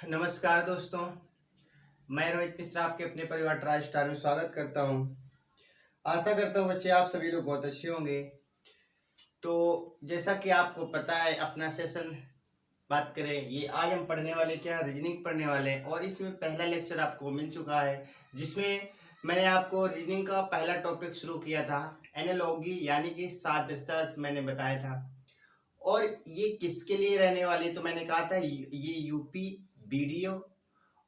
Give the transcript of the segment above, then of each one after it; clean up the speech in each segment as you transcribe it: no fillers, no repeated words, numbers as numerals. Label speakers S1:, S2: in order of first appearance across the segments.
S1: नमस्कार दोस्तों, मैं रोहित मिश्रा आपके अपने परिवार ट्राई स्टार में स्वागत करता हूं। आशा करता हूं बच्चे आप सभी लोग बहुत अच्छे होंगे। तो जैसा कि आपको पता है अपना सेशन बात करें, ये आज हम पढ़ने वाले क्या रीजनिंग पढ़ने वाले हैं और इसमें पहला लेक्चर आपको मिल चुका है जिसमें मैंने आपको रीजनिंग का पहला टॉपिक शुरू किया था, एनालॉजी यानी कि सादृश्य मैंने बताया था। और ये किसके लिए रहने वाली, तो मैंने कहा था ये यूपी वीडियो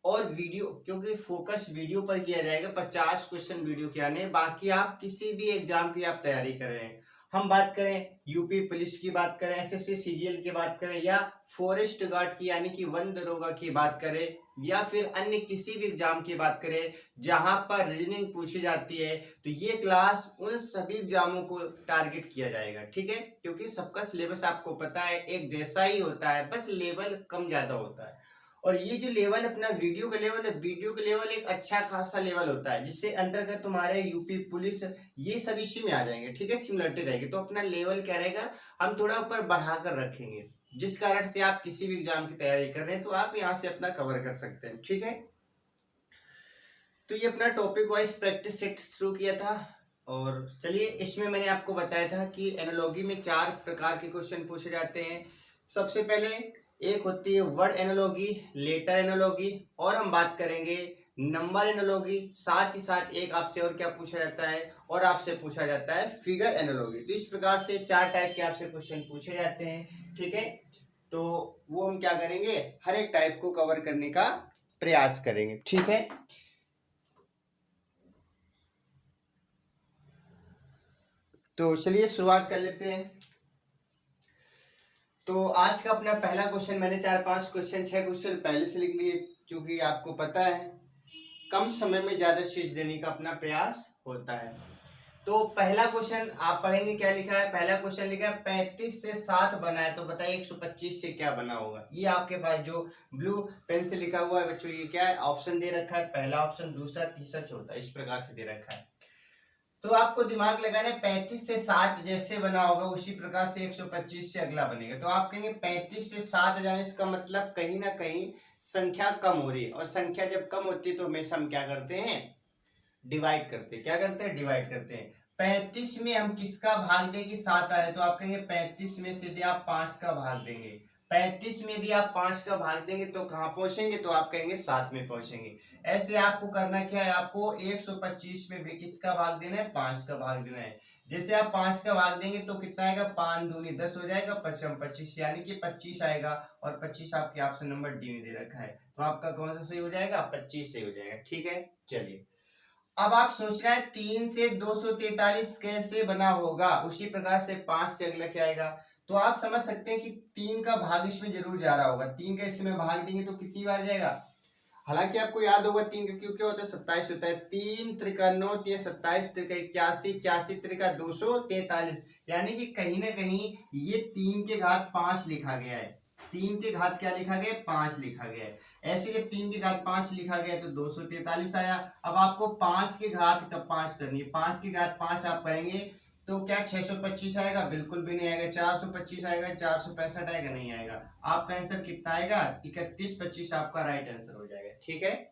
S1: और वीडियो, क्योंकि फोकस वीडियो पर किया जाएगा। 50 क्वेश्चन वीडियो के आने, बाकी आप किसी भी एग्जाम की आप तैयारी कर रहे हैं, हम बात करें यूपी पुलिस की बात करें, एसएससी सीजीएल की बात करें, या फॉरेस्ट गार्ड की यानी कि वन दरोगा की बात करें, या फिर अन्य किसी भी एग्जाम की बात करें जहां पर रीजनिंग पूछी जाती है, तो ये क्लास उन सभी एग्जामों को टारगेट किया जाएगा। ठीक है, क्योंकि सबका सिलेबस आपको पता है एक जैसा ही होता है, बस लेवल कम ज्यादा होता है। और ये जो लेवल अपना वीडियो का लेवल है, वीडियो का लेवल एक अच्छा खासा लेवल होता है जिससे अंतर्गत तुम्हारे यूपी पुलिस ये सब इसी में आ जाएंगे। ठीक है, सिमिलरिटी रहेगी, तो अपना लेवल क्या रहेगा, हम थोड़ा ऊपर बढ़ाकर रखेंगे, जिस कारण से आप किसी भी एग्जाम की तैयारी कर रहे हैं तो आप यहाँ से अपना कवर कर सकते हैं। ठीक है, तो ये अपना टॉपिक वाइज प्रैक्टिस सेट शुरू किया था। और चलिए, इसमें मैंने आपको बताया था कि एनालॉजी में 4 प्रकार के क्वेश्चन पूछे जाते हैं। सबसे पहले एक होती है वर्ड एनालॉजी, लेटर एनालॉजी, और हम बात करेंगे नंबर एनालॉजी। साथ ही साथ एक आपसे और क्या पूछा जाता है, और आपसे पूछा जाता है फिगर एनालॉजी। तो इस प्रकार से 4 टाइप के आपसे क्वेश्चन पूछे जाते हैं। ठीक है, तो वो हम क्या करेंगे, हर एक टाइप को कवर करने का प्रयास करेंगे। ठीक है, तो चलिए शुरुआत कर लेते हैं। तो आज का अपना पहला क्वेश्चन, मैंने 4-5 क्वेश्चन 6 क्वेश्चन पहले से लिख लिए, क्योंकि आपको पता है कम समय में ज्यादा चीज देने का अपना प्रयास होता है। तो पहला क्वेश्चन आप पढ़ेंगे, क्या लिखा है। पहला क्वेश्चन लिखा है 35 से 7 बना है, तो बताइए 125 से क्या बना होगा। ये आपके पास जो ब्लू पेन से लिखा हुआ है बच्चों, ये क्या है, ऑप्शन दे रखा है, पहला ऑप्शन, दूसरा, तीसरा, चौथा, इस प्रकार से दे रखा है। तो आपको दिमाग लगाना है, 35 से 7 जैसे बना होगा उसी प्रकार से 125 से अगला बनेगा। तो आप कहेंगे 35 से 7 जाने, इसका मतलब कहीं ना कहीं संख्या कम हो रही है, और संख्या जब कम होती है तो हमेशा हम क्या करते हैं, डिवाइड करते हैं। क्या करते हैं, डिवाइड करते हैं। 35 में हम किसका भाग दें कि 7 आ रहे, तो आप कहेंगे 35 में से यदि आप 5 का भाग देंगे, 35 में यदि आप 5 का भाग देंगे तो कहाँ पहुंचेंगे, तो आप कहेंगे 7 में पहुंचेंगे। ऐसे आपको करना क्या है, आपको 125 में भी किसका भाग देना है, 5 का भाग देना है। जैसे आप 5 का भाग देंगे तो कितना आएगा, 5 दूनी 10 हो जाएगा, 5 25 यानी कि 25 आएगा, और 25 आपके ऑप्शन नंबर डी में दे रखा है, तो आपका कौन सा सही हो जाएगा, 25 सही हो जाएगा। ठीक है, चलिए अब आप सोच रहे हैं 3 से 243 कैसे बना होगा, उसी प्रकार से 5 से अगला क्या आएगा। तो आप समझ सकते हैं कि 3 का भाग इसमें जरूर जा रहा होगा, 3 का इसमें भाग देंगे तो कितनी बार जाएगा। हालांकि आपको याद होगा 3 का क्यों क्या होता है, 27 होता है। 3 त्रिका 9, 27 त्रिका 81, 81 त्रिका 243, यानी कि कहीं ना कहीं ये 3 के घात 5 लिखा गया है। 3 के घात क्या लिखा गया, 5 लिखा गया है। ऐसे जब 3 के घात 5 लिखा गया तो 243 आया। अब आपको 5 के घात का 5 करनी है, 5 के घात 5 आप करेंगे तो क्या 625 आएगा, बिल्कुल भी नहीं आएगा। 425 आएगा, 465 आएगा, नहीं आएगा। आपका आंसर कितना आएगा, 31, 25 आपका राइट आंसर हो जाएगा। ठीक है,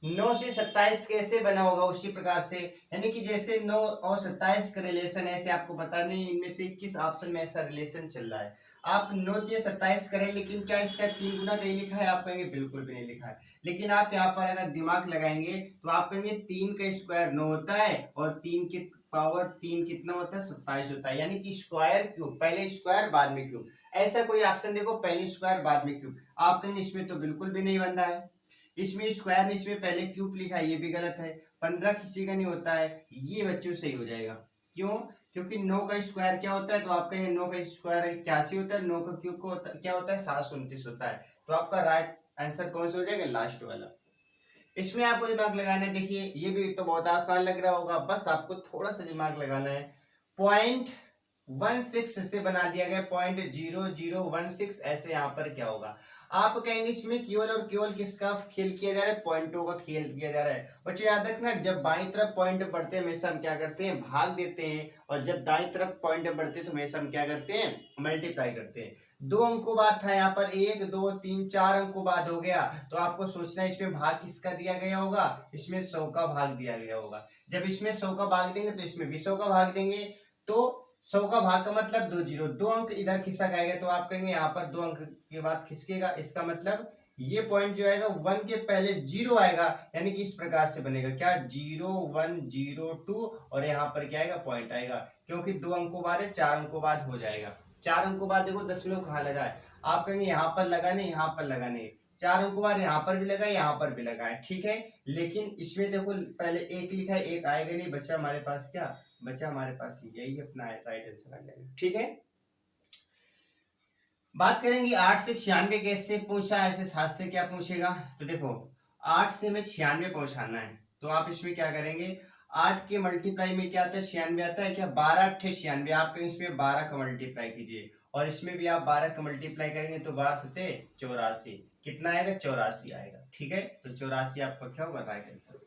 S1: 9 से 27 कैसे बना होगा उसी प्रकार से, यानी कि जैसे 9 और 27 का रिलेशन ऐसे आपको पता नहीं इनमें से किस ऑप्शन में ऐसा रिलेशन चल रहा है। आप 9 या 27 करें, लेकिन क्या इसका 3 गुना कहीं लिखा है, आप कहेंगे बिल्कुल भी नहीं लिखा है। लेकिन आप यहाँ पर अगर दिमाग लगाएंगे तो आप कहेंगे 3 का स्क्वायर 9 होता है, और 3 की पावर 3 कितना होता है, 27 होता है, यानी कि स्क्वायर क्यूब, पहले स्क्वायर बाद में क्यूब। ऐसा कोई ऑप्शन देखो, पहले स्क्वायर बाद में क्यूब, आप कहेंगे इसमें तो बिल्कुल भी नहीं बन रहा है। इसमें स्क्वायर ने इसमें पहले क्यूब लिखा है, ये भी गलत है। 15 किसी का नहीं होता है, ये बच्चों सही हो जाएगा। क्यों, क्योंकि 9 का स्क्वायर क्या होता है, तो आप कहेंगे 9 का स्क्वायर 81 होता है, 9 का क्यूब को क्या होता है, 729 होता है। तो आपका राइट आंसर कौन सा हो जाएगा, लास्ट वाला। इसमें आपको दिमाग लगाना है। देखिए ये भी तो बहुत आसान लग रहा होगा, बस आपको थोड़ा सा दिमाग लगाना है। पॉइंट 16 से बना दिया गया, 0.0016, ऐसे यहाँ पर क्या होगा, आप कहेंगे इसमें केवल और केवल किसका खेल किया जा रहा है, पॉइंटों का खेल किया जा रहा है। बच्चों याद रखना, जब बाईं तरफ पॉइंट बढ़ते हैं हमेशा हम क्या करते हैं, भाग देते हैं, और जब दाईं तरफ पॉइंट बढ़ते हैं तो हमेशा हम क्या करते हैं, मल्टीप्लाई करते हैं। 2 अंकों बाद था यहाँ पर, 1 2 3 4 अंकों बाद हो गया, तो आपको सोचना है इसमें भाग किसका दिया गया होगा, इसमें 100 का भाग दिया गया होगा। जब इसमें 100 का भाग देंगे तो इसमें भी 100 का भाग देंगे, तो 100 का भाग का मतलब 2 जीरो, 2 अंक इधर खिसक आएगा, तो आप कहेंगे यहाँ पर 2 अंक के बाद खिसकेगा, इसका मतलब ये पॉइंट जो आएगा 1 के पहले 0 आएगा, यानी कि इस प्रकार से बनेगा क्या, 0 1 0 2, और यहाँ पर क्या आएगा, पॉइंट आएगा, क्योंकि 2 अंकों बाद है, 4 अंकों बाद हो जाएगा। 4 अंकों बाद देखो दशमलव कहाँ लगा है, आप कहेंगे यहाँ पर लगा नहीं, यहाँ पर लगा नहीं, 4 अंकों बाद यहाँ पर भी लगा है, यहाँ पर भी लगा है, ठीक है, लेकिन इसमें देखो पहले 1 लिखा है, 1 आएगा नहीं, बच्चा हमारे पास क्या बच्चा, हमारे पास यही अपना राइट आंसर आ जाएगा, ठीक है। बात करेंगे 8 से 96 कैसे पूछा, ऐसे 7 से क्या पूछेगा, तो देखो 8 से हमें 96 पहुंचाना है, तो आप इसमें क्या करेंगे, 8 के मल्टीप्लाई में क्या आता है, 96 आता है क्या, 12 8 96, आप कहेंगे इसमें 12 का मल्टीप्लाई कीजिए, और इसमें भी आप 12 का मल्टीप्लाई करेंगे तो 12 सते 84, कितना आएगा, 84 आएगा, ठीक है, तो 84 आपका क्या होगा, राइट आंसर।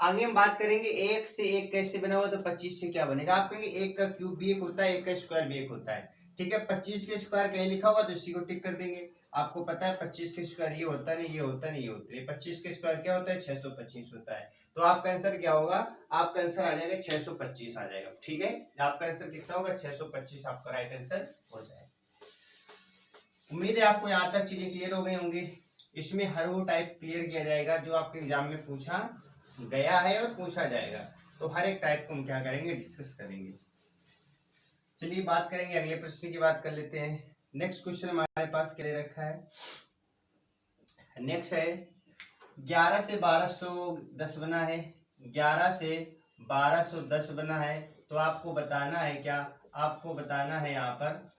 S1: आगे हम बात करेंगे 1 से 1 कैसे बना हुआ, तो 25 से क्या बनेगा, आप कहेंगे 1 का क्यूब भी 1 होता है, 1 का स्क्वायर भी 1 होता है, ठीक है, 25 के स्क्वायर कहीं लिखा होगा तो इसी को टिक कर देंगे। आपको पता है 25 के स्क्वायर ये होता नहीं, ये होता नहीं, ये होता है, 25 के स्क्वायर क्या होता है, 625 होता है, तो आपका आंसर क्या होगा, आपका आंसर आ जाएगा 625 आ जाएगा, ठीक है, आपका आंसर कितना होगा, 625 आपका राइट आंसर हो जाएगा। उम्मीद है आपको यहाँ तक चीजें क्लियर हो गई होंगी। इसमें हर वो टाइप क्लियर किया जाएगा जो आपके एग्जाम में पूछा गया है और पूछा जाएगा, तो हर एक टाइप को हम क्या करेंगे, डिस्कस करेंगे। चलिए बात करेंगे अगले प्रश्न की, बात कर लेते हैं। नेक्स्ट क्वेश्चन हमारे पास क्या दे रखा है, नेक्स्ट है 11 से 1210 बना है, 11 से 1210 बना है, तो आपको बताना है क्या, आपको बताना है यहाँ पर,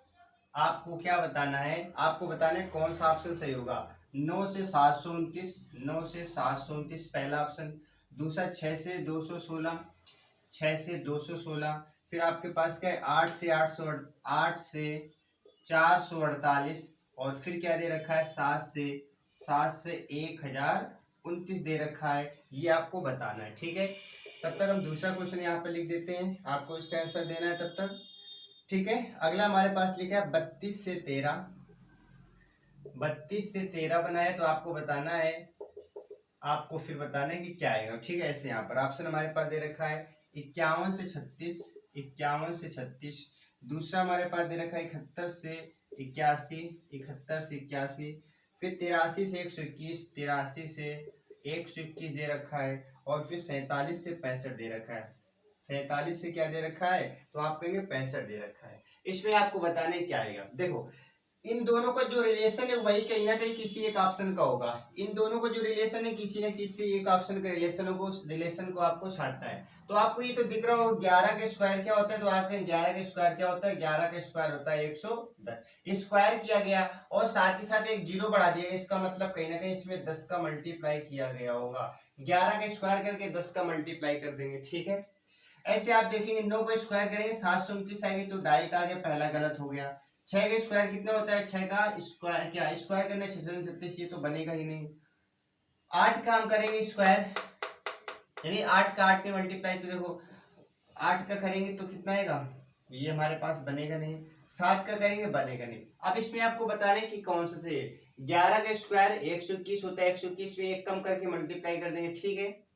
S1: आपको क्या बताना है, आपको बताना है कौन सा ऑप्शन सही होगा। 9 से 729, 9 से 729 पहला ऑप्शन, दूसरा 6 से 216, 6 से 216, फिर आपके पास क्या है 8 से 8 से 448, और फिर क्या दे रखा है 7 से 1029 दे रखा है, ये आपको बताना है, ठीक है। तब तक हम दूसरा क्वेश्चन यहाँ पर लिख देते हैं, आपको इसका आंसर देना है तब तक, ठीक है। अगला हमारे पास लिखा है 32 से 13, 32 से 13 बनाए, तो आपको बताना है, आपको फिर बताना है कि क्या आएगा, ठीक है। ऐसे यहाँ पर ऑप्शन हमारे पास दे रखा है 51 से 36, 51 से 36, दूसरा हमारे पास दे रखा है 71 से 81, 71 से 81, फिर 83 से 121, 83 से 121 दे रखा है, और फिर 47 से 65 दे रखा है, 47 से क्या दे रखा है, तो आप कहेंगे 65 दे रखा है। इसमें आपको बताना है क्या आएगा। देखो इन दोनों का जो रिलेशन है वही कहीं ना कहीं किसी एक ऑप्शन का होगा, इन दोनों का जो रिलेशन है किसी न किसी एक ऑप्शन के रिलेशन को आपको छांटना है। तो आपको ये तो दिख रहा हो 11 के स्क्वायर क्या होता है, तो आपके 11 के स्क्वायर क्या होता है, 11 का स्क्वायर होता है 110, स्क्वायर किया गया और साथ ही साथ एक जीरो बढ़ा दिया, इसका मतलब कहीं ना कहीं इसमें 10 का मल्टीप्लाई किया गया होगा। 11 के स्क्वायर करके 10 का मल्टीप्लाई कर देंगे, ठीक है। ऐसे आप देखेंगे 9 का स्क्वायर करेंगे 729 आएगी, तो डायरेक्ट आ गया, पहला गलत हो गया। 6 का स्क्वायर कितना होता है, 6 का स्क्वायर क्या स्क्वायर करने से 36, ये तो बनेगा ही नहीं। 8 का हम करेंगे स्क्वायर, यानी 8 का 8 में मल्टीप्लाई, तो देखो 8 का करेंगे तो कितना आएगा, ये हमारे पास बनेगा नहीं। 7 का करेंगे बनेगा नहीं। अब इसमें आपको बताने कि कौन सा से 11 का स्क्वायर 121 होता है, 121 में एक कम करके मल्टीप्लाई कर देंगे, ठीक है।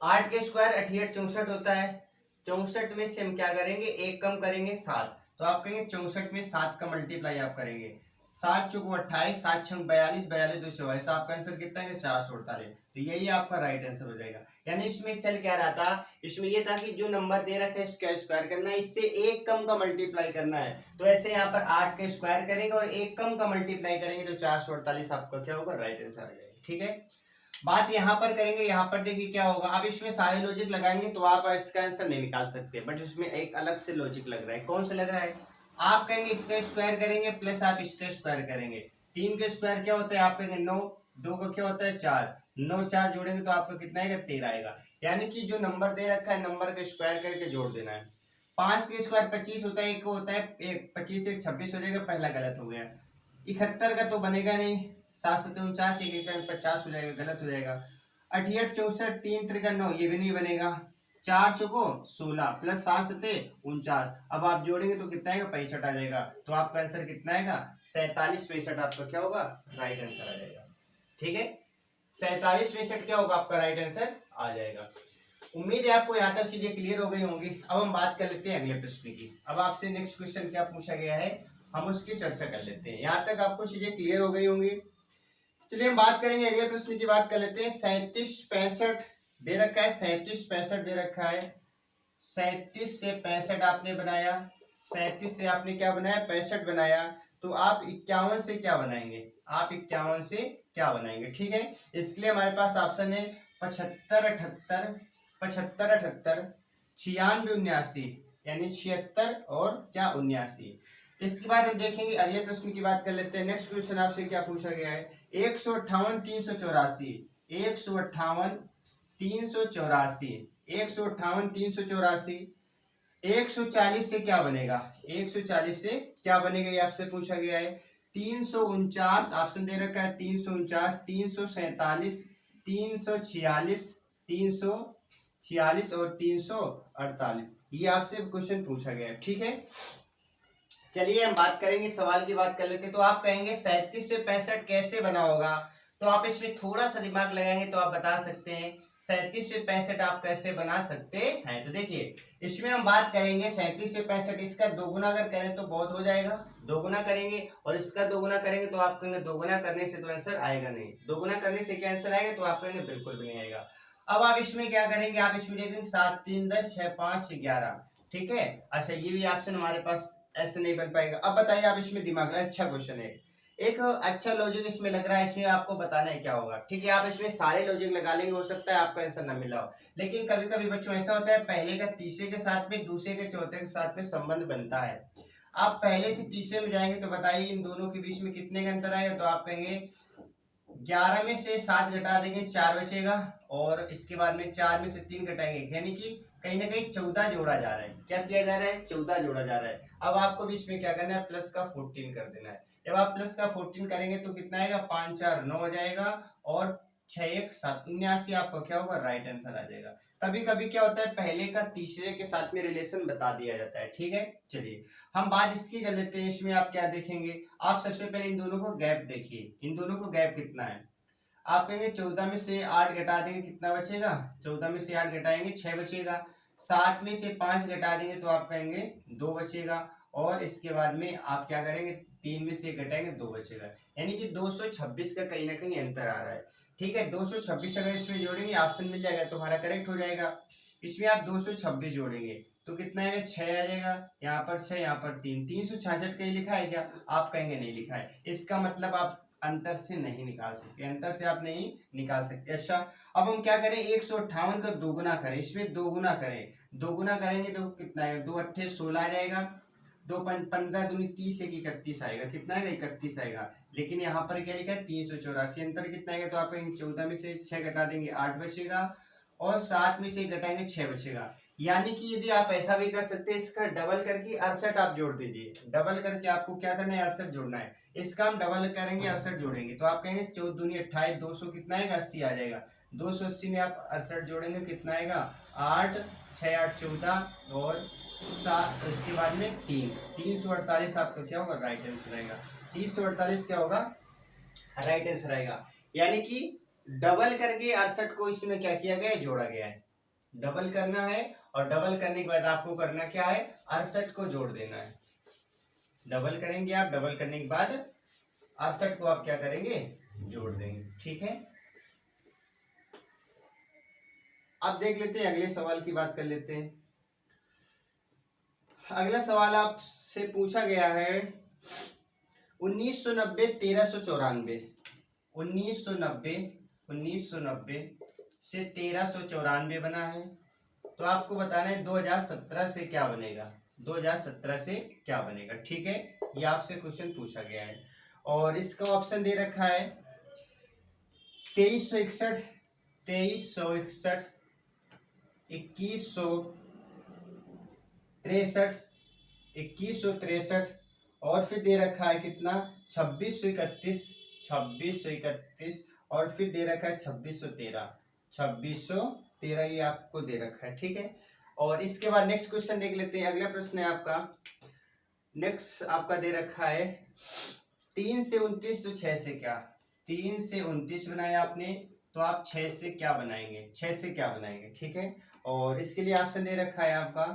S1: 8 के स्क्वायर 88 64 होता है, 64 में से हम क्या करेंगे एक कम करेंगे 7, तो आप कहेंगे 64 में 7 का मल्टीप्लाई आप करेंगे, 7 चौको 28, 7 छंग 42, 42 2 44, आपका आंसर कितना है 448, तो यही आपका राइट आंसर हो जाएगा। यानी इसमें चल क्या रहा था, इसमें ये था कि जो नंबर दे रखा है इसका स्क्वायर करना है, इससे एक कम का मल्टीप्लाई करना है, तो ऐसे यहाँ पर 8 का स्क्वायर करेंगे और एक कम का मल्टीप्लाई करेंगे, तो 448 आपका क्या होगा, राइट आंसर आ जाएगा, ठीक है। बात यहाँ पर करेंगे, यहाँ पर देखिए क्या होगा। अब इसमें सारे लॉजिक लगाएंगे तो आप इसका आंसर नहीं निकाल सकते, बट इसमें एक अलग से लॉजिक लग रहा है। कौन सा लग रहा है, आप कहेंगे इसका स्क्वायर करेंगे प्लस आप इसका स्क्वायर करेंगे, 3 का स्क्वायर क्या होता है, आप कहेंगे 9, 2 का क्या होता है 4, 9 4 जोड़ेंगे तो आपका कितना आएगा 13 आएगा। यानी कि जो नंबर दे रखा है नंबर का स्क्वायर करके जोड़ देना है। 5 के स्क्वायर 25 होता है, एक होता है एक, 25 एक 26 हो जाएगा, पहला गलत हो गया। 71 का तो बनेगा नहीं, 7 7 49, एक एक 50 हो जाएगा, गलत हो जाएगा। 68 64 3 त्रिका 9, ये भी नहीं बनेगा। 4 चौको 16 प्लस 7 सते 49, अब आप जोड़ेंगे तो कितना आएगा, 65 आ जाएगा। तो आपका आंसर कितना आएगा, 47 65 आपका क्या होगा, राइट आंसर आ जाएगा। ठीक है, 47 65 क्या होगा आपका राइट आंसर आ जाएगा। उम्मीद है आपको यहाँ तक चीजें क्लियर हो गई होंगी। अब हम बात कर लेते हैं अगले प्रश्न की। अब आपसे नेक्स्ट क्वेश्चन क्या पूछा गया है, हम उसकी चर्चा कर लेते हैं। यहाँ तक आपको चीजें क्लियर हो गई होंगी। चलिए हम बात करेंगे अगले प्रश्न की, बात कर लेते हैं। 37 65 दे रखा है, 37 65 दे रखा है। 37 से 65 आपने बनाया, 37 से आपने क्या बनाया, 65 बनाया। तो आप 51 से क्या बनाएंगे, आप 51 से क्या बनाएंगे। ठीक है, इसके लिए हमारे पास ऑप्शन है 75 78, 75 78, 96 79, यानी 76 और क्या 79। इसके बाद हम देखेंगे अगले प्रश्न की बात कर लेते हैं। नेक्स्ट क्वेश्चन आपसे क्या पूछा गया है, 158 384, 158 384, 158 384, 140 से क्या बनेगा, 140 से क्या बनेगा, ये आपसे पूछा गया है। 349 ऑप्शन दे रखा है, 349 347 346 346 और 348, ये आपसे क्वेश्चन पूछा गया है। ठीक है, चलिए हम बात करेंगे, सवाल की बात कर लेते हैं। तो आप कहेंगे 37 से 65 कैसे बना होगा, तो आप इसमें थोड़ा सा दिमाग लगाएंगे तो आप बता सकते हैं 37 से 65 आप कैसे बना सकते हैं। तो देखिए इसमें हम बात करेंगे 37 से 65, इसका दोगुना अगर करें तो बहुत हो जाएगा, दोगुना करेंगे, और इसका दोगुना करेंगे तो आप कहेंगे दोगुना करने से तो आंसर आएगा नहीं, दोगुना करने से क्या आंसर आएगा, तो आप कहेंगे बिल्कुल भी नहीं आएगा। अब आप इसमें क्या करेंगे, आप इसमें देखेंगे 7 3 10 6 5 11, ठीक है। अच्छा ये भी ऑप्शन हमारे पास ऐसे नहीं बन पाएगा। अब बताइए आप इसमें दिमाग लगाए, अच्छा क्वेश्चन है, एक अच्छा लॉजिक इसमें लग रहा है, इसमें आपको बताना है क्या होगा। ठीक है, आप इसमें सारे लॉजिक लगा लेंगे, हो सकता है आपका आंसर ना मिला हो, लेकिन कभी कभी बच्चों ऐसा होता है पहले का तीसरे के साथ में, दूसरे के चौथे के साथ में संबंध बनता है। आप पहले से तीसरे में जाएंगे तो बताइए इन दोनों के बीच में कितने का अंतर आएगा, तो आप कहेंगे 11 में से 7 घटा देंगे 4 बचेगा, और इसके बाद में 4 में से 3 घटाएंगे, यानी कि कहीं ना कहीं 14 जोड़ा जा रहा है। क्या किया जा रहा है, 14 जोड़ा जा रहा है। अब आपको भी इसमें क्या करना है, प्लस का 14 कर देना है। जब आप प्लस का 14 करेंगे तो कितना आएगा, 5 4 9 हो जाएगा, और 6 1 7 79 आपका क्या होगा, राइट आंसर आ जाएगा। कभी कभी क्या होता है पहले का तीसरे के साथ में रिलेशन बता दिया जाता है। ठीक है, चलिए हम बात इसकी कर लेते हैं। इसमें आप क्या देखेंगे, आप सबसे पहले इन दोनों को गैप देखिए, इन दोनों को गैप कितना है। आप कहेंगे 14 में से 8 घटा देंगे कितना बचेगा, 14 में से 8 घटाएंगे 6 बचेगा, 7 में से 5 घटा देंगे तो आप कहेंगे 2 बचेगा, और इसके बाद में आप क्या करेंगे 3 में से 1 घटाएंगे 2 बचेगा, यानी कि 226 का कहीं ना कहीं अंतर आ रहा है। ठीक है, 226 अगर इसमें जोड़ेंगे ऑप्शन मिल जाएगा तो हमारा करेक्ट हो जाएगा। इसमें आप 226 जोड़ेंगे तो कितना आएगा, 6 आ जाएगा, यहाँ पर 6 यहाँ पर 3, 366 कहीं लिखा है क्या, आप कहेंगे नहीं लिखा है, इसका मतलब आप अंतर से नहीं निकाल सकते, अंतर से आप नहीं निकाल सकते। अच्छा अब हम क्या करें, 158 का दोगुना करें, इसमें दोगुना करें, दोगुना करेंगे तो कितना आएगा, 2 8 16 आ जाएगा, 2 15 दूनी 30 1 31 आएगा, कितना आएगा 31 आएगा। लेकिन यहाँ पर क्या लिखा है 384, अंतर कितना आएगा, तो आप 14 में से 6 घटा देंगे 8 बचेगा, और 7 में से 1 घटाएंगे 6 बचेगा। यानी कि यदि आप ऐसा भी कर सकते हैं, इसका डबल करके 68 आप जोड़ दीजिए, डबल करके आपको क्या करना है 68 जोड़ना है, इसका हम डबल करेंगे 68 जोड़ेंगे तो आप कहेंगे 14 दूनी 28, 200 कितना आएगा 80 आ जाएगा, 280 में आप 68 जोड़ेंगे कितना आएगा 8 6 8 14 और 7, इसके बाद में 348 आपका क्या होगा राइट आंसर आएगा। 348 क्या होगा राइट आंसर आएगा, यानी कि डबल करके 68 को इसमें क्या किया गया है, जोड़ा गया है। डबल करना है और डबल करने के बाद आपको करना क्या है, 68 को जोड़ देना है। डबल करेंगे आप, डबल करने के बाद 68 को आप क्या करेंगे, जोड़ देंगे। ठीक है, अब देख लेते हैं अगले सवाल की बात कर लेते हैं। अगला सवाल आपसे पूछा गया है 1990 1394, 1990 से 1394 बना है, तो आपको बताना है 2017 से क्या बनेगा, 2017 से क्या बनेगा। ठीक है, ये आपसे क्वेश्चन पूछा गया है, और इसका ऑप्शन दे रखा है 2361, 2100, 2100, 63, 2163, और फिर दे रखा है कितना 2631, 2631, और फिर दे रखा है 2613, 2613 ये आपको दे रखा है, ठीक है। और इसके बाद नेक्स्ट क्वेश्चन देख लेते हैं। अगला प्रश्न है आपका, नेक्स्ट आपका दे रखा है 3 से 29, तो 6 से क्या, 3 से 29 बनाया आपने, तो आप 6 से क्या बनाएंगे, 6 से क्या बनाएंगे, ठीक है। और इसके लिए ऑप्शन दे रखा है आपका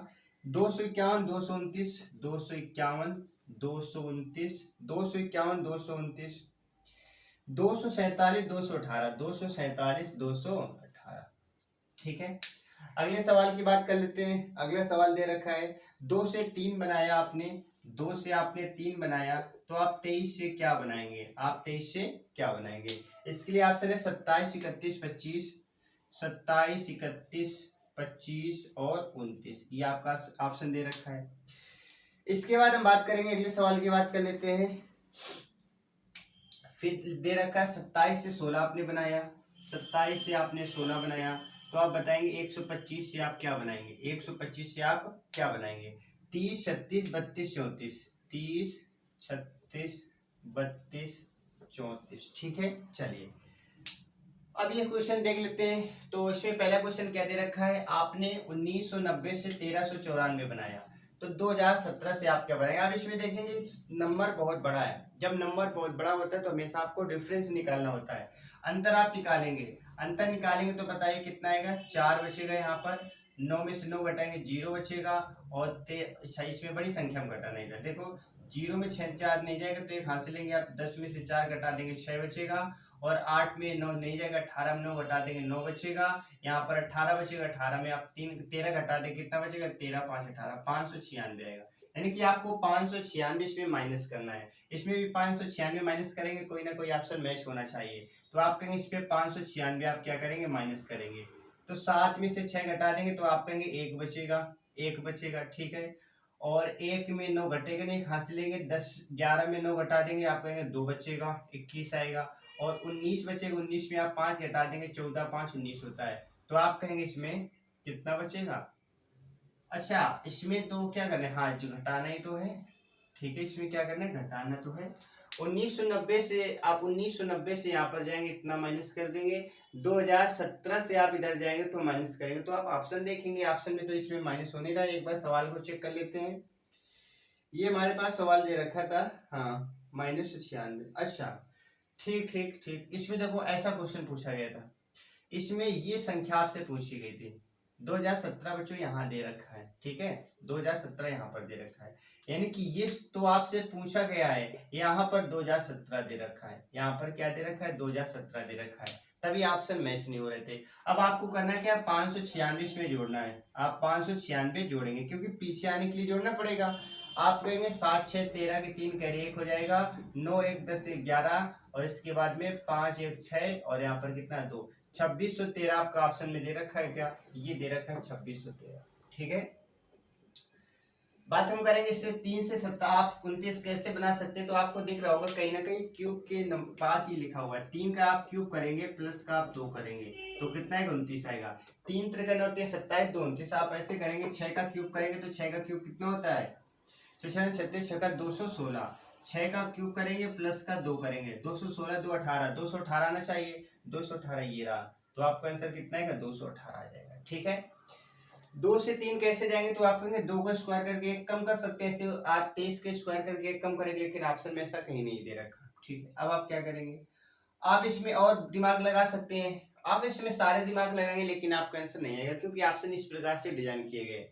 S1: 251, 229, 251, 229, 251, 229, 247, 218, 247, 218, ठीक है। अगले सवाल की बात कर लेते हैं। अगला सवाल दे रखा है 2 से 3 बनाया आपने, 2 से आपने 3 बनाया, तो आप 23 से क्या बनाएंगे, आप 23 से क्या बनाएंगे। इसके लिए ऑप्शन है 27, 31, 25, 27, 31, 25 और 29, ये आपका ऑप्शन दे रखा है। इसके बाद हम बात करेंगे, अगले सवाल की बात कर लेते हैं। फिर दे रखा है 27 से 16 आपने बनाया, 27 से आपने 16 बनाया, तो आप बताएंगे 125 से आप क्या बनाएंगे, 125 से आप क्या बनाएंगे। 30, 36, 32, 34, 30, 36, 32, 34, ठीक है। चलिए अब ये क्वेश्चन देख लेते हैं। तो इसमें पहला क्वेश्चन क्या दे रखा है, आपने 1990 से 1394 बनाया, तो 2017 से आप क्या बनाएंगे। अब इसमें देखेंगे नंबर बहुत बड़ा है, जब नंबर बहुत बड़ा होता है तो हमेशा आपको डिफरेंस निकालना होता है, अंतर आप निकालेंगे, अंतर निकालेंगे तो बताइए कितना आएगा, 4 बचेगा यहाँ पर, 9 में से 9 घटाएंगे 0 बचेगा, और इसमें बड़ी संख्या में घटाना इधर देखो, 0 में 6 4 नहीं जाएगा तो एक हाथ लेंगे आप, 10 में से 4 घटा देंगे 6 बचेगा, और 8 में 9 नहीं जाएगा, 18 में 9 घटा देंगे 9 बचेगा, यहाँ पर 18 बचेगा, 18 में आप 13 घटा देंगे कितना बचेगा, 13 5 18, 596 आएगा। यानी कि आपको 596 इसमें माइनस करना है, इसमें भी 596 माइनस करेंगे, कोई ना कोई ऑप्शन मैच होना चाहिए, तो आप कहेंगे इस पे 596 आप क्या करेंगे, माइनस करेंगे, तो 7 में से 6 घटा देंगे तो आप कहेंगे 1 बचेगा, 1 बचेगा, ठीक है। और 1 में 9 घटेगा नहीं, हासिल लेंगे, 11 में 9 घटा देंगे आप कहेंगे 2 बचेगा, 21 आएगा, और 19 बचेगा, 19 में आप 5 घटा देंगे, 14 5 19 होता है, तो आप कहेंगे इसमें कितना बचेगा। अच्छा इसमें तो क्या करना है, हाँ जो घटाना ही तो है, ठीक है, इसमें क्या करना है, घटाना तो है। 1990 से आप 1990 से यहाँ पर जाएंगे, इतना माइनस कर देंगे, 2017 से आप इधर जाएंगे तो माइनस करेंगे, तो आप ऑप्शन देखेंगे, ऑप्शन में तो इसमें माइनस होने रहा है। एक बार सवाल को चेक कर लेते हैं, ये हमारे पास सवाल दे रखा था, हाँ -96, अच्छा ठीक ठीक ठीक। इसमें देखो ऐसा क्वेश्चन पूछा गया था, इसमें ये संख्या आपसे पूछी गई थी, 2017 बच्चों यहाँ दे रखा है, ठीक है, 2017 यहाँ पर दे रखा है, यानी कि ये तो आपसे पूछा गया है, यहाँ पर 2017 दे रखा है, यहाँ पर क्या दे रखा है, 2017 दे रखा है, तभी ऑप्शन मैच नहीं हो रहे थे। अब आपको करना क्या है, 596 में जोड़ना है, आप 596 जोड़ेंगे, क्योंकि पीछे आने के लिए जोड़ना पड़ेगा। आप कहेंगे 7 6 13 के 3 कैरी 1 हो जाएगा, 9 1 10 11, और इसके बाद में 5 1 6, और यहाँ पर कितना 2, 2613 आपका ऑप्शन में दे रखा है, क्या ये दे रखा है 2613, ठीक है। बात हम करेंगे इससे 3 से 7 आप 29 कैसे बना सकते हैं, तो आपको दिख रहा होगा कहीं ना कहीं क्यूब के पास ही लिखा हुआ है, 3 का आप क्यूब करेंगे प्लस का आप 2 करेंगे तो कितना है 29 आएगा, 3 त्रिक 27 2 29, आप ऐसे करेंगे 6 का क्यूब करेंगे तो 6 का क्यूब कितना होता है, 36 6 का 216, 6 का क्यूब करेंगे प्लस का 2 करेंगे, 216 2 18, 218 आना चाहिए, 218 ये रहा, तो आपका आंसर कितना है 218 आ जाएगा, ठीक है। 2 से 3 कैसे जाएंगे, तो आप कहेंगे 2 का स्क्वायर करके 1 कम कर सकते हैं, ऐसे आप 23 के स्क्वायर करके 1 कम करेंगे, लेकिन ऑप्शन में ऐसा कहीं नहीं दे रखा, ठीक है। अब आप क्या करेंगे, आप इसमें और दिमाग लगा सकते हैं, आप इसमें सारे दिमाग लगाएंगे लेकिन आपका आंसर नहीं आएगा, क्योंकि ऑप्शन इस प्रकार से डिजाइन किए गए।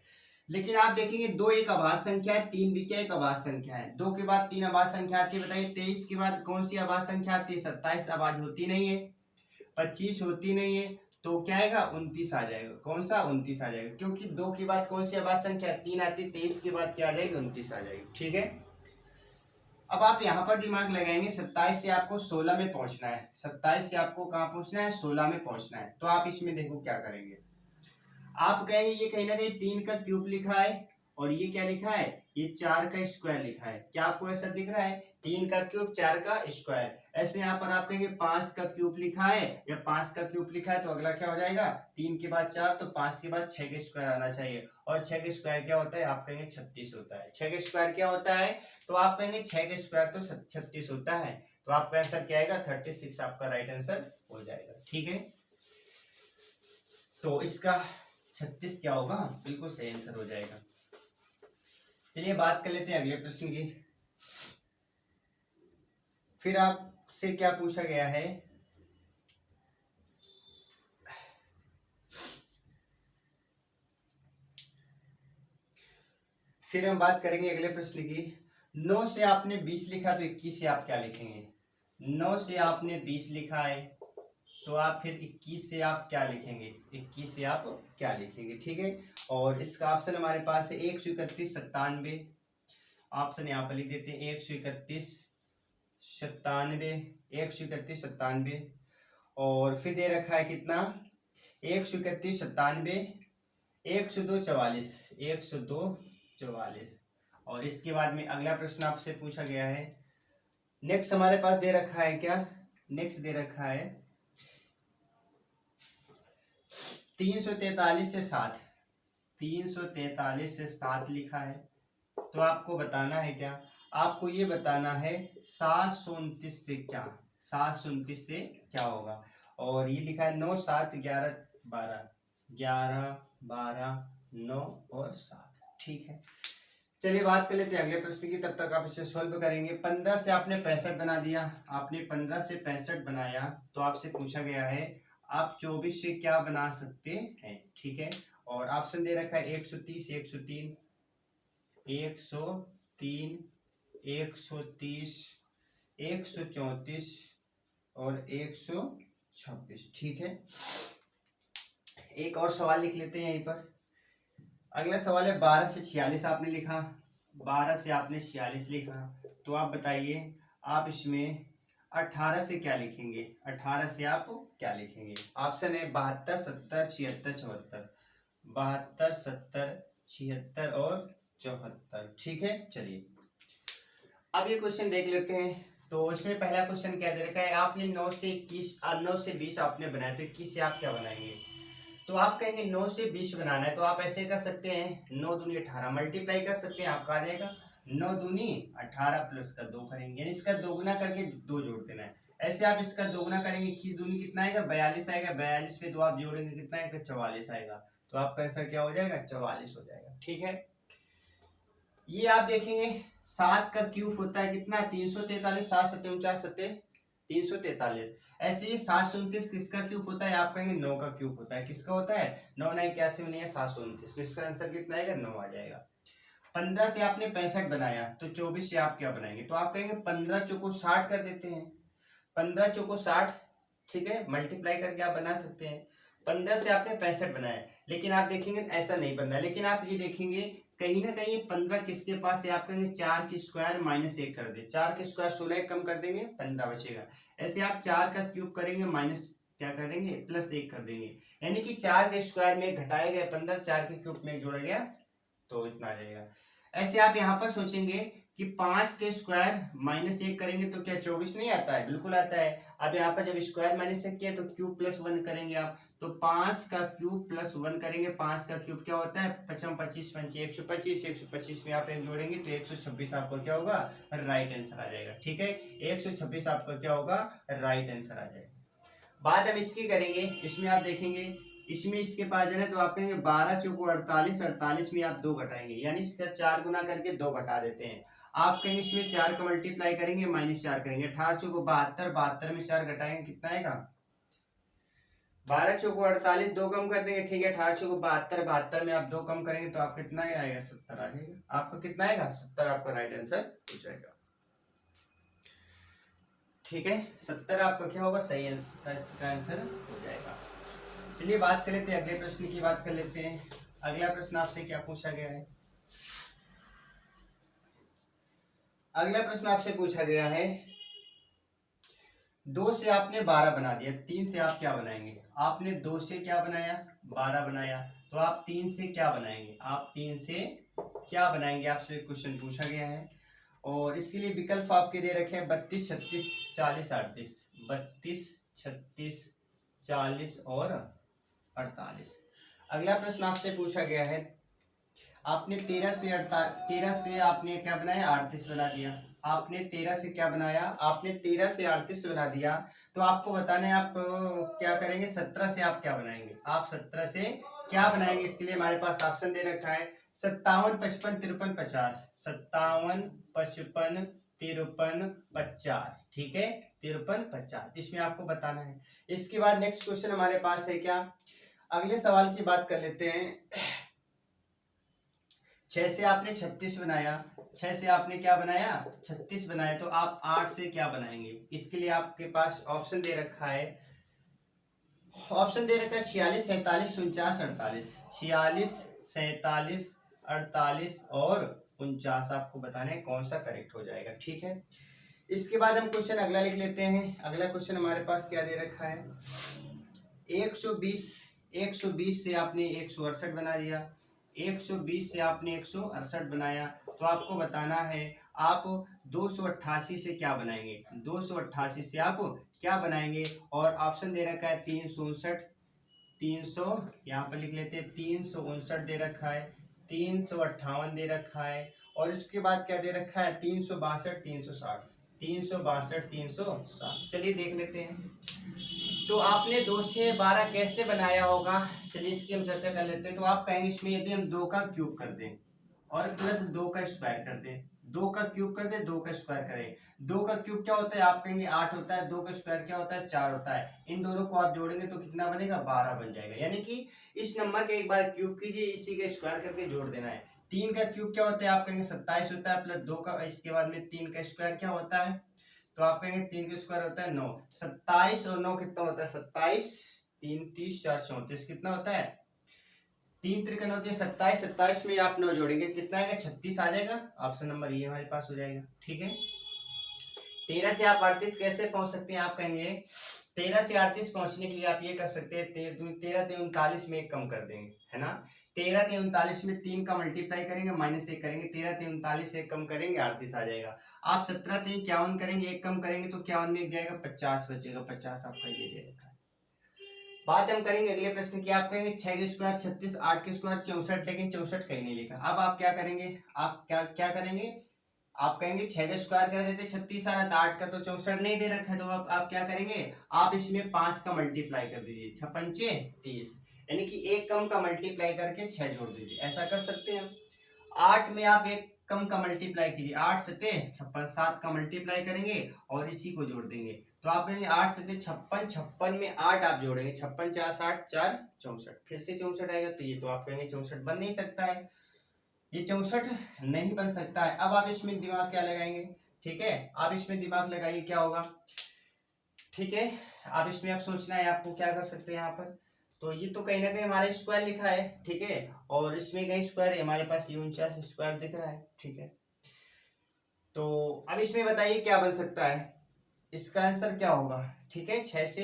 S1: लेकिन आप देखेंगे 2 एक अभाज्य संख्या है, 3 भी क्या एक अभाज्य संख्या है, 2 के बाद 3 अभाज्य संख्या आती है, बताइए 23 के बाद कौन सी अभाज्य संख्या आती है, 27 अभाज्य होती नहीं है, 25 होती नहीं है, तो क्या आएगा 29 आ जाएगा, कौन सा 29 आ जाएगा, क्योंकि 2 के बाद कौन सी अभाज्य संख्या 3 आती है, 23 के बाद क्या आ जाएगी 29 आ जाएगी, ठीक है। अब आप यहाँ पर दिमाग लगाएंगे, 27 से आपको 16 में पहुंचना है, 27 से आपको कहाँ पहुंचना है, 16 में पहुंचना है, तो आप इसमें देखो क्या करेंगे, आप कहेंगे ये कहीं ना कहीं 3 का क्यूब लिखा है, और ये क्या लिखा है, ये 4 का स्क्वायर लिखा है। क्या आपको ऐसा दिख रहा है, 3 का क्यूब 4 का स्क्वायर। ऐसे यहाँ पर आप कहेंगे 5 का क्यूब लिखा है या 5 का क्यूब लिखा है तो अगला क्या हो जाएगा, 3 के बाद 4 तो 5 के बाद 6 का स्क्वायर आना चाहिए। और 6 का स्क्वायर क्या होता है, आप कहेंगे 36 होता है। 6 का स्क्वायर क्या होता है, तो आप कहेंगे 6 का स्क्वायर तो 36 होता है। तो आपका आंसर क्या आएगा, 36 आपका राइट आंसर हो जाएगा। ठीक है, तो इसका 36 क्या होगा, बिल्कुल सही आंसर हो जाएगा। चलिए बात कर लेते हैं अगले प्रश्न की। फिर आपसे क्या पूछा गया है, फिर हम बात करेंगे अगले प्रश्न की। 9 से आपने 20 लिखा तो 21 से आप क्या लिखेंगे। 9 से आपने 20 लिखा है तो आप फिर 21 से आप क्या लिखेंगे, 21 से आप क्या लिखेंगे। ठीक है, और इसका ऑप्शन हमारे पास है 131 97। ऑप्शन यहाँ पर लिख देते हैं 131 97, 131 97। और फिर दे रखा है कितना, 131 97, 102 44, 102 44। और इसके बाद में अगला प्रश्न आपसे पूछा गया है। नेक्स्ट हमारे पास दे रखा है क्या, नेक्स्ट दे रखा है 343 से 7, 343 से 7 लिखा है। तो आपको बताना है क्या, आपको ये बताना है 729 से क्या, 729 से क्या होगा। और ये लिखा है 9 7 11 12, 11 12 9 और 7। ठीक है, चलिए बात कर लेते हैं अगले प्रश्न की, तब तक आप इसे सॉल्व करेंगे। 15 से आपने 65 बना दिया, आपने 15 से 65 बनाया तो आपसे पूछा गया है आप 24 से क्या बना सकते हैं। ठीक है, और ऑप्शन दे रखा है 130 103, 103 130 134 और 126। ठीक है, एक और सवाल लिख लेते हैं यहीं पर। अगला सवाल है 12 से 46 आपने लिखा, 12 से आपने 46 लिखा तो आप बताइए आप इसमें 18 से क्या लिखेंगे, 18 से आप क्या लिखेंगे। ऑप्शन है 72 70 76 74, 72 70 76 और 74। ठीक है, चलिए अब ये क्वेश्चन देख लेते हैं। तो इसमें पहला क्वेश्चन क्या दे रखा है, आपने 9 से 21 9 से 20 आपने बनाया तो 21 से आप क्या बनाएंगे। तो आप कहेंगे 9 से 20 बनाना है तो आप ऐसे कर सकते हैं 9 दूनी 18 मल्टीप्लाई कर सकते हैं, आपका आ जाएगा 9 दूनी 18 प्लस का 2 करेंगे, यानी इसका दोगुना करके 2 जोड़ देना है। ऐसे आप इसका दोगुना करेंगे 21 दूनी कितना आएगा 42 आएगा, 42 पे 2 आप जोड़ेंगे कितना आएगा 44 आएगा। तो आपका आंसर क्या हो जाएगा 44 हो जाएगा। ठीक है, ये आप देखेंगे 7 का क्यूब होता है कितना 343, 7 7 49 7 343। ऐसे ही 729 किसका क्यूब होता है, आप कहेंगे 9 का क्यूब होता है। किसका होता है 9 9 81 नहीं है 729, तो इसका आंसर कितना आएगा 9 आ जाएगा। 15 से आपने 65 बनाया तो 24 से आप क्या बनाएंगे, तो आप कहेंगे 15 चौको 60 कर देते हैं, 15 चौको 60। ठीक है, मल्टीप्लाई करके आप बना सकते हैं। 15 से आपने 65 बनाया, लेकिन आप देखेंगे ऐसा नहीं बन रहा, लेकिन आप ये देखेंगे कहीं ना कहीं 15 किसके पास है, आप कहेंगे 4 की स्क्वायर माइनस 1 कर दे, 4 के स्क्वायर 16 कम कर देंगे 15 बचेगा। ऐसे आप 4 का क्यूब करेंगे माइनस क्या करेंगे प्लस 1 कर देंगे, यानी कि 4 के स्क्वायर में घटाया गया 15, 4 के क्यूब में जोड़ा गया तो इतना आ जाएगा। ऐसे आप यहाँ पर सोचेंगे कि 5 के स्क्वायर माइनस 1 करेंगे तो क्या 24 नहीं आता है, बिल्कुल आता है। अब यहाँ पर जब स्क्वायर माइनस 1 किया तो क्यूब प्लस 1 करेंगे आप, तो 5 का क्यूब प्लस 1 करेंगे। 5 का क्यूब क्या होता है 5 25 125, 125 में आप एक जोड़ेंगे तो 126 आपको क्या होगा राइट आंसर आ जाएगा। ठीक है, 126 आपका क्या होगा राइट आंसर आ जाएगा। बात हम इसकी करेंगे, इसमें आप देखेंगे इसमें इसके पास जाना तो आप कहेंगे 12 चौको 48, 48 में आप 2 घटाएंगे, यानी इसका 4 गुना करके 2 घटा देते हैं। आप कहेंगे इसमें 4 का मल्टीप्लाई करेंगे माइनस 4 करेंगे, 18 चौको 72, 72 में 4 घटाएंगे कितना आएगा 12 चौको 48, 2 कम कर देंगे। ठीक है, 18 चौको 72, 72 में आप 2 कम करेंगे तो आप कितना आएगा 70 आ जाएगा। आपको कितना आएगा 70 आपका राइट आंसर हो जाएगा। ठीक है, 70 आपका क्या होगा सही आंसर, इसका आंसर हो जाएगा। चलिए बात कर लेते हैं अगले प्रश्न की, बात कर लेते हैं। अगला प्रश्न आपसे क्या पूछा गया है, अगला प्रश्न आपसे पूछा गया है 2 से आपने 12 बना दिया, 3 से आप क्या बनाएंगे। आपने 2 से क्या बनाया 12 बनाया, तो आप 3 से क्या बनाएंगे, आप 3 से क्या बनाएंगे, आपसे क्वेश्चन पूछा गया है। और इसके लिए विकल्प आपके दे रखे हैं 32, 36, 40, 38। 32, 36, 40 और 48। अगला प्रश्न आपसे पूछा गया है, आपने 13 से आपने क्या बनाया, 38 बना दिया। आपने 13 से क्या बनाया, आपने 13 से 38 बना दिया। तो आपको बताना है आप क्या करेंगे, 17 से आप क्या बनाएंगे, आप 17 से क्या बनाएंगे। इसके लिए हमारे पास ऑप्शन दे रखा है 57, 55, 53, 50। 57, 55, 53, 50। ठीक है, 53, 50 इसमें आपको बताना है। इसके बाद नेक्स्ट क्वेश्चन हमारे पास है क्या, अगले सवाल की बात कर लेते हैं। 6 से आपने 36 बनाया, 6 से आपने क्या बनाया, 36 बनाया। तो आप 8 से क्या बनाएंगे, इसके लिए आपके पास ऑप्शन दे रखा है, ऑप्शन दे रखा है 46, 47, 49, 48। 46, 47, 48 और 49 आपको बताना है कौन सा करेक्ट हो जाएगा। ठीक है, इसके बाद हम क्वेश्चन अगला लिख लेते हैं। अगला क्वेश्चन हमारे पास क्या दे रखा है, 120 से आपने 168 बना दिया। 120 से आपने 168 बनाया। तो आपको बताना है आप 288 से क्या बनाएंगे, 288 से आप क्या बनाएंगे। और ऑप्शन दे रखा है 359, 300 यहाँ पर लिख लेते हैं, 359 दे रखा है, 358 दे रखा है। और इसके बाद क्या दे रखा है, 362, 360, 362, 360। चलिए देख लेते हैं। तो आपने 2 से 12 कैसे बनाया होगा, चलिए इसकी हम चर्चा कर लेते हैं। तो आप कहेंगे इसमें यदि हम 2 का क्यूब कर दें और प्लस 2 का स्क्वायर कर दें, 2 का क्यूब कर दें, 2 का स्क्वायर करें। 2 का क्यूब क्या होता है, आप कहेंगे 8 होता है। 2 का स्क्वायर क्या होता है, 4 होता है। इन दोनों को आप जोड़ेंगे तो कितना बनेगा, 12 बन जाएगा। यानी कि इस नंबर का एक बार क्यूब कीजिए, इसी का स्क्वायर करके जोड़ देना है। 3 का क्यूब क्या होता है, आप कहेंगे 27 होता है, प्लस 2 का, इसके बाद में 3 का स्क्वायर क्या होता है, तो आप कहेंगे 3 का स्क्वायर होता है 9। 27 और 9 कितना होता है, 27, 3, 30, 4, 34 कितना होता है, 3 त्रिकोण होती है 27। 27 में आप 9 जोड़ेंगे कितना आएगा, 36 आ जाएगा। ऑप्शन नंबर ये हमारे पास हो जाएगा। ठीक है, 13 से आप 38 कैसे पहुंच सकते हैं, आप कहेंगे 13 से 38 पहुंचने के लिए आप ये कर सकते हैं, 13 से 39 में 1 कम कर देंगे, है ना। 13 से 39 में 3 का मल्टीप्लाई करेंगे, -1 करेंगे, 13 से 39 से 1 कम करेंगे, 38 आ जाएगा। आप 17 से 51 करेंगे, 1 कम करेंगे तो 51 में 1 जाएगा, 50 बचेगा। 50 आपका ये दे रखा है। बात हम करेंगे अगले प्रश्न की। आप कहेंगे 6 के स्क्वायर 36, 8 के स्क्वायर 64, लेकिन 64 कहीं नहीं लिखा। अब आप क्या करेंगे, आप क्या क्या करेंगे, आप कहेंगे 6 का स्क्वायर कर देते 36 आ रहा था, 8 का तो 64 नहीं दे रखा है। तो आप क्या करेंगे, आप इसमें 5 का मल्टीप्लाई कर दीजिए, 6 पंचे 30, यानी कि 1 कम का मल्टीप्लाई करके 6 जोड़ दीजिए। ऐसा कर सकते हैं हम। 8 में आप 1 कम का मल्टीप्लाई कीजिए, 8 सते 56, 7 का मल्टीप्लाई करेंगे और इसी को जोड़ देंगे। तो आप कहेंगे 8 सते 56, 56 में 8 आप जोड़ेंगे, 56, 4, 60, 4, 64, फिर से 64 आएगा। तो ये तो आप कहेंगे 64 बन नहीं सकता है, ये 64 नहीं बन सकता है। अब आप इसमें दिमाग क्या लगाएंगे, ठीक है, आप इसमें दिमाग लगाइए क्या होगा। ठीक है, आप इसमें आप सोचना है आपको क्या कर सकते हैं यहाँ पर। तो ये तो कहीं ना कहीं हमारा स्क्वायर लिखा है, ठीक है, और इसमें कहीं स्क्वायर है, हमारे पास ये 49 स्क्वायर दिख रहा है। ठीक है, तो अब इसमें बताइए क्या बन सकता है, इसका आंसर क्या होगा। ठीक है, 6 से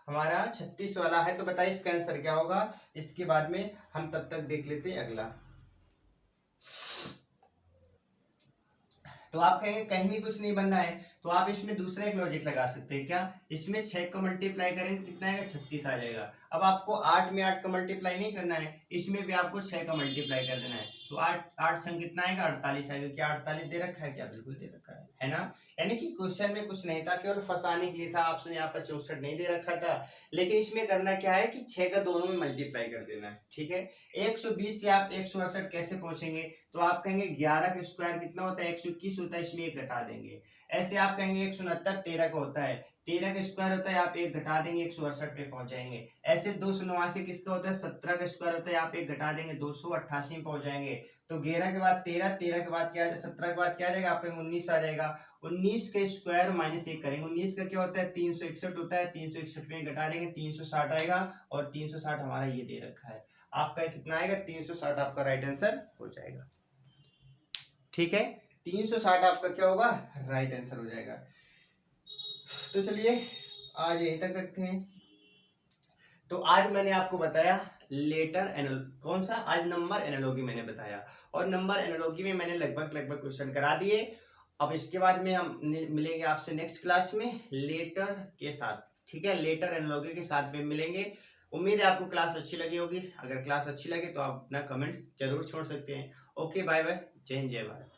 S1: हमारा 36 वाला है, तो बताइए इसका आंसर क्या होगा। इसके बाद में हम तब तक देख लेते हैं अगला। तो आप कहेंगे कहीं भी कुछ नहीं बनना है, तो आप इसमें दूसरा एक लॉजिक लगा सकते हैं क्या, इसमें 6 को मल्टीप्लाई करेंगे कितना आएगा, 36 आ जाएगा। अब आपको 8 में 8 का मल्टीप्लाई नहीं करना है, इसमें भी आपको 6 का मल्टीप्लाई कर देना है। तो 8 संग कितना आएगा, 48 आएगा। क्या 48 दे रखा है, क्या बिल्कुल दे रखा है ना। यानी कि क्वेश्चन में कुछ नहीं था, केवल फंसाने के लिए था। ऑप्शन यहाँ पर 64 नहीं दे रखा था, लेकिन इसमें करना क्या है कि 6 का दोनों में मल्टीप्लाई कर देना है। ठीक है, 120 से आप 168 कैसे पहुंचेंगे, तो आप कहेंगे 11 का स्क्वायर कितना होता है, 121 होता है, इसमें 1 घटा देंगे। ऐसे आप कहेंगे 169 13 का होता है, 13 का स्क्वायर होता है, आप 1 घटा देंगे, 168 पे पहुंच जाएंगे। ऐसे 289 किसका होता है, 17 का स्क्वायर होता है, आप 1 घटा देंगे, 288 में पहुंच जाएंगे। तो 11 के बाद 13, 13 के बाद क्या आ जाएगा, 17 के बाद क्या आ जाएगा, आपका 19 आ जाएगा। 19 के स्क्वायर -1 करेंगे, 19 का क्या होता है, 361 होता है, 361 में घटा देंगे, 360 आएगा। और 360 हमारा ये दे रखा है, आपका कितना आएगा, 360 आपका राइट आंसर हो जाएगा। ठीक है, 360 आपका क्या होगा, राइट आंसर हो जाएगा। तो चलिए आज यहीं तक रखते हैं। तो आज मैंने आपको बताया लेटर एनोल कौन सा, आज नंबर एनालॉजी मैंने बताया, और नंबर एनालॉजी में मैंने लगभग क्वेश्चन करा दिए। अब इसके बाद में हम मिलेंगे आपसे नेक्स्ट क्लास में लेटर के साथ, ठीक है, लेटर एनालॉजी के साथ में मिलेंगे। उम्मीद है आपको क्लास अच्छी लगी होगी। अगर क्लास अच्छी लगे तो आप अपना कमेंट जरूर छोड़ सकते हैं। ओके, बाय बाय, जय हिंद, जय भारत।